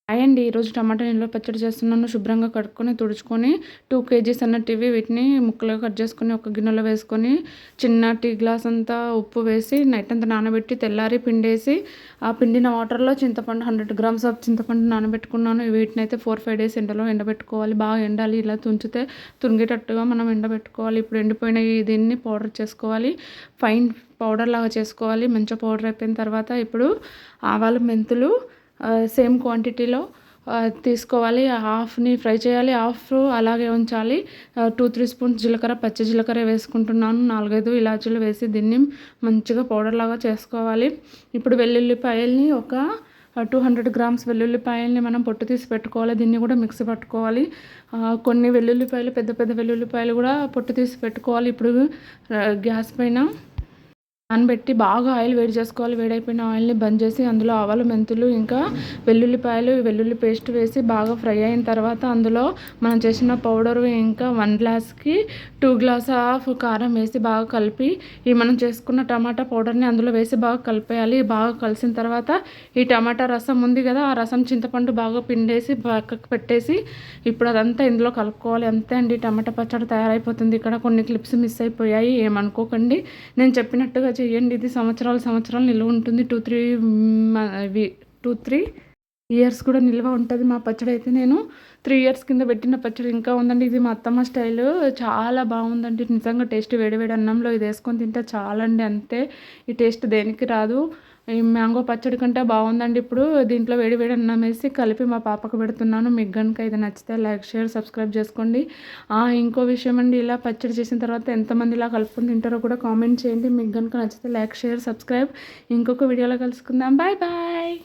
Hi అండి. ఈరోజు టమాటా నిల్వ పచ్చడి చేస్తున్నాను. శుభ్రంగా కడుక్కొని, తుడుచుకొని 2 కేజీస్ అన్నట్టు వీటిని ముక్కలుగా కట్ చేసుకొని ఒక గిన్నెలో వేసుకొని చిన్న టీ గ్లాస్ అంతా ఉప్పు వేసి నైట్ అంతా నానబెట్టి తెల్లారి పిండేసి ఆ పిండిన వాటర్లో చింతపండు 100 గ్రామ్స్ ఆఫ్ చింతపండు నానబెట్టుకున్నాను. వీటిని అయితే 4-5 డేస్ ఎండలో ఎండబెట్టుకోవాలి. బాగా ఎండాలి. ఇలా తుంచితే తునిగేటట్టుగా మనం ఎండబెట్టుకోవాలి. ఇప్పుడు ఎండిపోయిన దీన్ని పౌడర్ చేసుకోవాలి. ఫైన్ పౌడర్ లాగా చేసుకోవాలి. మంచిగా పౌడర్ అయిపోయిన తర్వాత ఇప్పుడు ఆవాలు, మెంతులు సేమ్ క్వాంటిటీలో తీసుకోవాలి. హాఫ్ని ఫ్రై చేయాలి, హాఫ్ అలాగే ఉంచాలి. 2-3 స్పూన్స్ జీలకర్ర, పచ్చి జీలకర్ర వేసుకుంటున్నాను. 4-5 ఇలాచీలు వేసి దీన్ని మంచిగా పౌడర్ లాగా చేసుకోవాలి. ఇప్పుడు వెల్లుల్లిపాయల్ని ఒక 200 గ్రామ్స్ వెల్లుల్లిపాయల్ని మనం పొట్టు తీసి పెట్టుకోవాలి. దీన్ని కూడా మిక్సీ పట్టుకోవాలి. కొన్ని వెల్లుల్లిపాయలు, పెద్ద పెద్ద వెల్లుల్లిపాయలు కూడా పొట్టు తీసి పెట్టుకోవాలి. ఇప్పుడు గ్యాస్ పైన నానబెట్టి బాగా ఆయిల్ వేడి చేసుకోవాలి. వేడైపోయిన ఆయిల్ని బంద్ చేసి అందులో ఆవాలు, మెంతులు ఇంకా వెల్లుల్లి పేస్ట్ వేసి బాగా ఫ్రై అయిన తర్వాత అందులో మనం చేసిన పౌడరు ఇంకా 1 గ్లాస్కి 2 గ్లాస్ ఆఫ్ కారం వేసి బాగా కలిపి ఈ మనం చేసుకున్న టమాటా పౌడర్ని అందులో వేసి బాగా కలిపేయాలి. బాగా కలిసిన తర్వాత ఈ టమాటా రసం ఉంది కదా, ఆ రసం చింతపండు బాగా పిండేసి పక్కకు పెట్టేసి ఇప్పుడు అదంతా ఇందులో కలుపుకోవాలి. అంతే అండి, టమాటా పచ్చడి తయారైపోతుంది. ఇక్కడ కొన్ని క్లిప్స్ మిస్ అయిపోయాయి, ఏమనుకోకండి. నేను చెప్పినట్టుగా చేయండి. ఇది సంవత్సరాలు నిల్వ ఉంటుంది. 2-3 ఇయర్స్ కూడా నిల్వ ఉంటుంది. మా పచ్చడి అయితే నేను 3 ఇయర్స్ కింద పెట్టిన పచ్చడి ఇంకా ఉందండి. ఇది మా అత్తమ్మ స్టైల్, చాలా బాగుందండి. నిజంగా టేస్ట్ వేడి అన్నంలో ఇది వేసుకొని తింటే చాలండి. అంతే, ఈ టేస్ట్ దేనికి రాదు. ఈ మ్యాంగో పచ్చడి కంటే బాగుందండి. ఇప్పుడు దీంట్లో వేడి అన్నం వేసి కలిపి మా పాపకు పెడుతున్నాను. మీకు కనుక ఇది నచ్చితే లైక్, షేర్, సబ్స్క్రైబ్ చేసుకోండి. ఇంకో విషయం అండి, ఇలా పచ్చడి చేసిన తర్వాత ఎంతమంది ఇలా కలుపుకొని తింటారో కూడా కామెంట్ చేయండి. మీకు కనుక నచ్చితే లైక్, షేర్, సబ్స్క్రైబ్. ఇంకొక వీడియోలో కలుసుకుందాం. Bye bye.